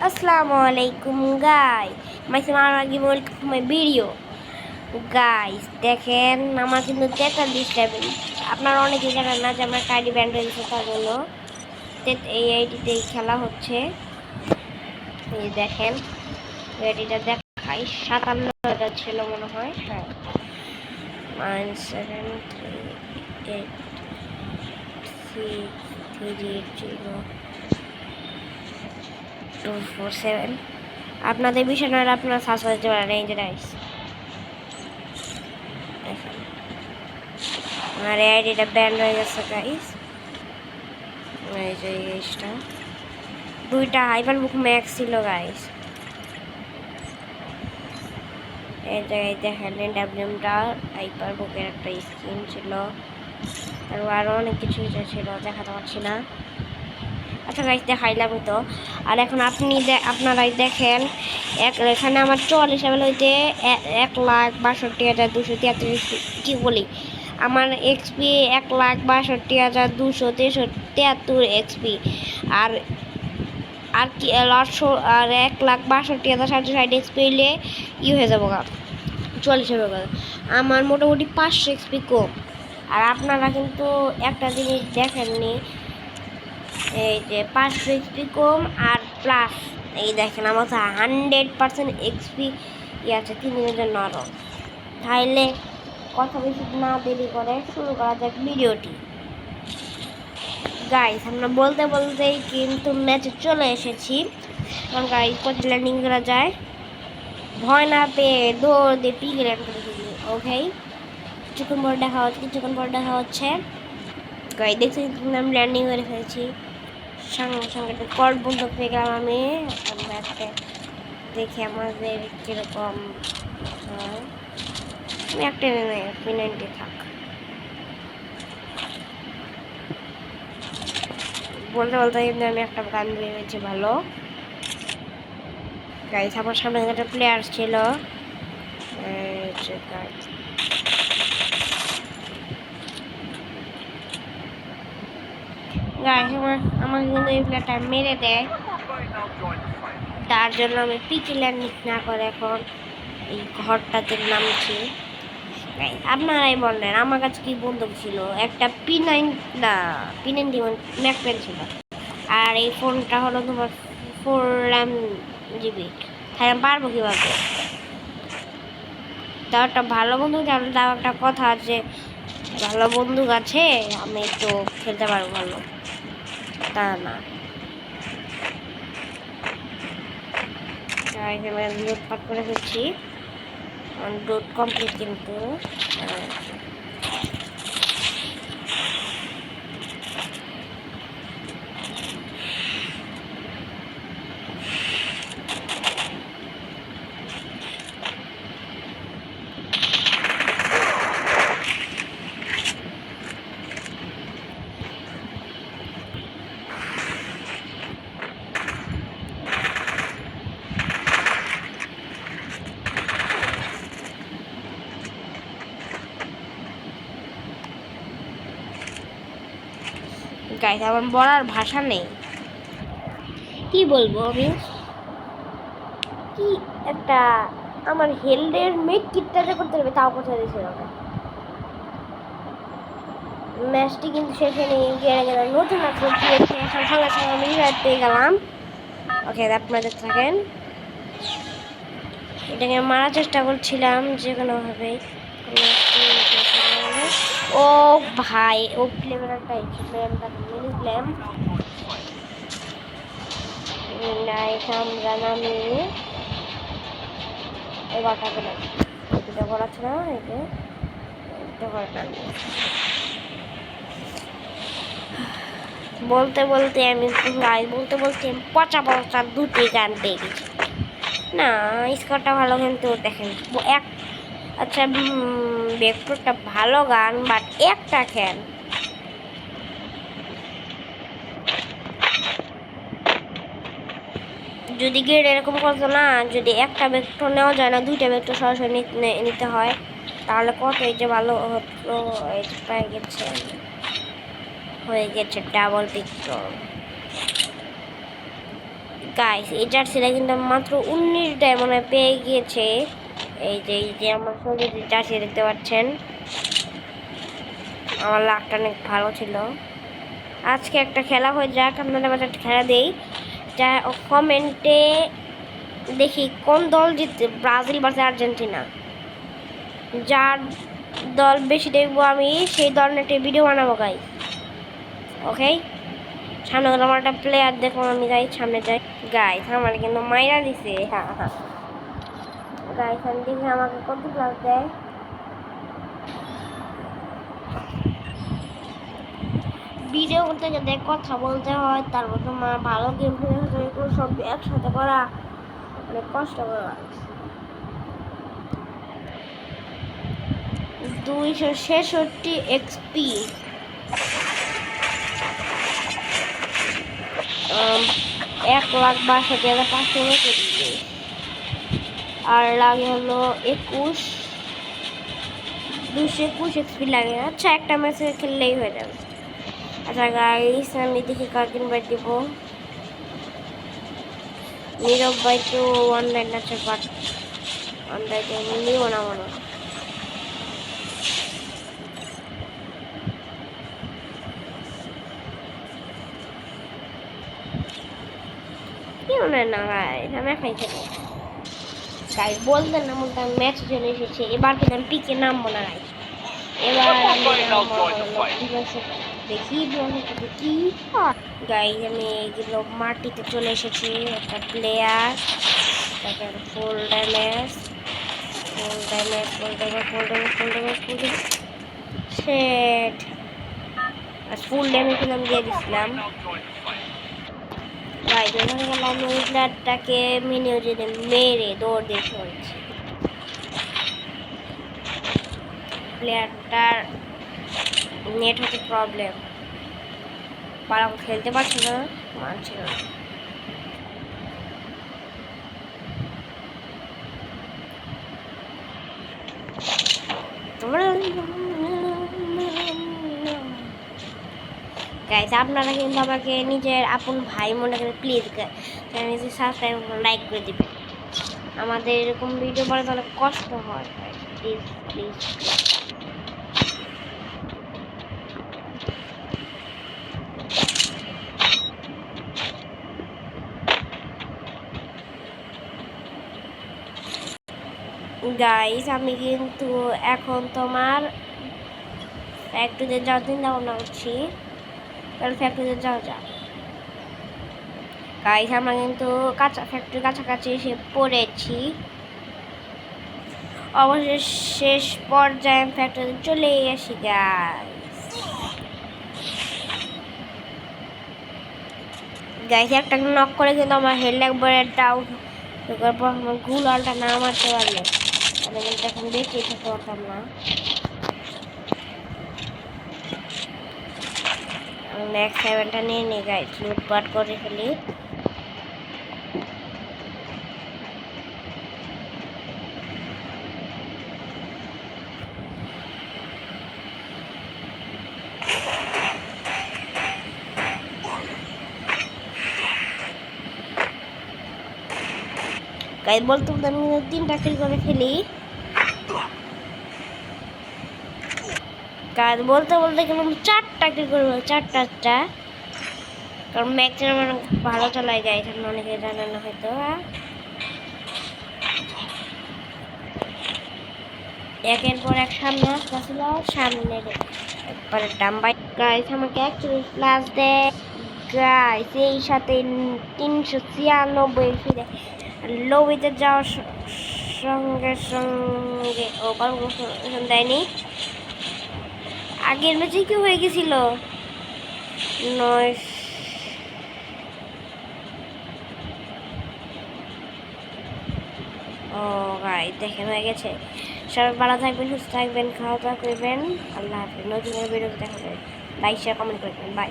Assalamualaikum guys. Masih lagi welcome to my video. Guys, দেখেন আমার কিন্তু 43 লেভেল। আপনারা অনেকেই জানেন না যে আমার কাইডি ব্যান্ড হয়ে গেছে, তার জন্য এই আইডিতেই খেলা হচ্ছে। এই দেখেন আইডিটা দেখাই 57 ছিল মনে হয়। হ্যাঁ 97386380247। আপনাদের বিষয় নয়, আপনারা সার্চ করতে পারেন। এই যে গাইস দেখেন আমার আইডিটা ব্যান্ড হয়ে গেছে গাইস। এই যে এইটা দুইটা হাইপার বুক ম্যাক্স ছিল গাইস। এই জায়গায় দেখেন ডাব্লিউএমটা হাইপার বুকের একটা স্কিন ছিল, তারপর আরও অনেক কিছু ছিল, দেখাতে পারছি না। আচ্ছা গাইস দেখাইলাম তো। আর এখন আপনারাই দেখেন এখানে আমার 44 লেভেল হইতে 1,62,233 কি বলি, আমার এক্সপি 1,62,273 এক্সপি। আর আর কি আর 1,62,760 এক্সপি হইলে হয়ে যাবো গা 44 লেভেল। আমার মোটামুটি 500 এক্সপি কম। আর আপনারা কিন্তু একটা জিনিস দেখেননি, এই যে 500 এক্সপি কম আর প্লাস এই দেখেন আমার 100% এক্সপি আছে 3 দিনের জন্য। আরও তাহলে কথা বেশি না দেরি করে শুরু করা যাক ভিডিওটি। গাইস আমরা বলতে বলতেই কিন্তু ম্যাচে চলে এসেছি। কারণ গাইস কোথায় ল্যান্ডিং করা যায়, ভয় না পেয়ে দৌড় দিয়ে পিক ল্যান্ড করে দিই। ওকে কিছুক্ষণ পর দেখা হচ্ছে গাইস। দেখছি আমি ল্যান্ডিং করে ফেলেছি, সঙ্গে সঙ্গে কল বন্ধ পেয়ে গেলাম আমি। ব্যাটে দেখি আমাদের কীরকম হয়। আমি একটা P90 থাক বলতে বলতে কিন্তু আমি একটা গান ভেবেছি ভালো। গাইস আমার সামনে একটা প্লেয়ার ছিল, আমাকে কিন্তু এই প্লেয়ারটা মেরে দেয়, তার জন্য আমি পিকে ল্যান্ডিং না করে এখন এই ঘরটাতে নামছি। আপনারাই বললেন আমার কাছে কি বন্দুক ছিল, একটা P90 ম্যাকপেন ছিল। আর এই ফোনটা হলো তোমার 4 GB। তাই আমি পারবো কীভাবে? তাও একটা ভালো বন্দুক, তাও একটা কথা আছে, ভালো বন্দুক আছে আমি তো খেলতে পারবো ভালো, তা না। লুটপাট করে ফেলছি, লুট কমপ্লিট কিন্তু। গাইস আমার বলার ভাষা নেই, কি বলবো আমি। কি একটা আমার হেলথের মেক কিটটা করতে হবে, তাও কোথায় দিয়েছিল না। ম্যাচটি কিন্তু শেষে নিয়ে গেলে নতুন আপলোড দিয়েছে, এখন সঙ্গে সঙ্গে আমি রিভাইভ পেয়ে গেলাম। ওকে আপনাদের থাকেন, এটাকে মারার চেষ্টা করছিলাম যে কোনোভাবে। ও ভাই ও ফ্লেভারটা মিলিগ্ল্যাম আমরা নামি এবার থাকে না, এটা করাচ্ছে না, বলতে বলতে আমি পচা দুটি গান পেয়ে গেছি। না স্কোরটা ভালো কিন্তু দেখেন আচ্ছা ভেক্টরটা ভালো গান, বাট একটা খেল যদি গেট এরকম করতো না, যদি একটা ভেক্টর নেওয়া যায় না, দুইটা ভেক্টর সরাসরি নিতে হয়, তাহলে কত এই যে ভালো হতো। হয়ে গেছে ডাবল ভেক্টর। গাইস এই জার্সিটা কিন্তু মাত্র 19টায় মনে হয় পেয়ে গিয়েছে। এই যে আমার শরীরে জার্সি দেখতে পাচ্ছেন, আমার লাকটা অনেক ভালো ছিল। আজকে একটা খেলা হয়ে যাক, আপনাদের মাঝে একটা খেলা দেই, যা কমেন্টে দেখি কোন দল জিতছে, ব্রাজিল ভার্সেস আর্জেন্টিনা। যার দল বেশি দেখবো আমি সেই দলের একটা ভিডিও বানাবো গাইস। ওকে, সামনে আমার একটা প্লেয়ার দেখো, আমি গাইস সামনে যাই। গাইস আমার কিন্তু মাইরা দিছে, হ্যাঁ হ্যাঁ গাইস আমি দেখি আমাকে কত ক্লাস দেয়। ভিডিও করতে গেলে কথা বলতে হয়, তারপর তোমার ভালো গেম প্লে সব একসাথে করা অনেক কষ্ট করা। 266 এক্সপি, 1,62,500 আর লাগে হলো 221 এক্সপি লাগে। আচ্ছা একটা ম্যাচে খেললেই হয়ে যাবে। আচ্ছা গাইস আমি দেখি কাকে ইনভাইট দিব। নীরব ভাই তো অনলাইন আছে, বাট অনলাইন নিব না মনে হয়। কি মনে না গাইস আমি একাই খেলবো। গাইস বলতেন না বলতে আমি ম্যাচ চলে এসেছে, এবার কিন্তু আমি পিকে নামবো না গাইস। এবার দেখি কি গাইস আমি এগুলো মাটিতে চলে এসেছি। একটা প্লেয়ার, তারপর ফুল ড্যামেজ সেট, আর ফুল ড্যামেজ আমি দিয়ে দিচ্ছিলাম গাইস। ওখানে গেলাম ওই প্লেয়ারটাকে মিনিও যদি মেরে দৌড় দিয়ে সরছি। প্লেয়ারটার নেট হচ্ছে প্রবলেম, পারা খেলতে পারছি না, মানছি না। গাইস আপনারা কিন্তু আমাকে নিজের আপন ভাই মনে করে প্লিজ চ্যানেলটি সাবস্ক্রাইব লাইক করে দিবেন। আমাদের এরকম ভিডিও বানাতে অনেক কষ্ট হয়, প্লিজ প্লিজ। গাইস আমি কিন্তু এখন তোমার ফ্যাক্টরিতে যাওয়ার চিন্তা ভাবনা করছি, তাহলে ফ্যাক্টরিতে যাওয়া যাক। গাইস আমরা কিন্তু ফ্যাক্টরির কাছাকাছি এসে পড়েছি, অবশেষে শেষ পর্যায়ে ফ্যাক্টরিতে চলে আসি গাইস। একটা নক করে কিন্তু আমার হেড একবারে ডাউন, তারপর আমার গুলালটা না মারতে পারলে আমি কিন্তু এখন বেঁচে থাকতে পারতাম না। নেক্সট 7টা নিয়ে নিই গাইস, লুটপাট করে ফেলি। গাইস বলতে বলতে আমি 3টা কিল করে ফেলি। গাইস বলতে বলতে কিন্তু 4টা কিল করে ফেলি, 4টা, কারণ ম্যাচে আমার ভালো চলাই গাইস, আপনি অনেকে জানেন না হয়তো। একের পর এক সামনে আসছিল, সামনে একবারে ডাম্বাই গাইস আমাকে 41 প্লাস দেয় গাইস। এই সাথে 396 ফিরে লবিতে যাওয়ার সঙ্গে সঙ্গে ও পারমিশন দেয়নি। আগের ম্যাচে কি হয়ে গেছিল 9। ও গাইস দেখেন হয়ে গেছে। সবাই ভালো থাকবেন, সুস্থ থাকবেন, খাওয়া দাওয়া করবেন। আল্লাহ হাফেজ। নতুন ভিডিওতে দেখা যাবে। লাইক শেয়ার কমেন্ট করবেন। বাই।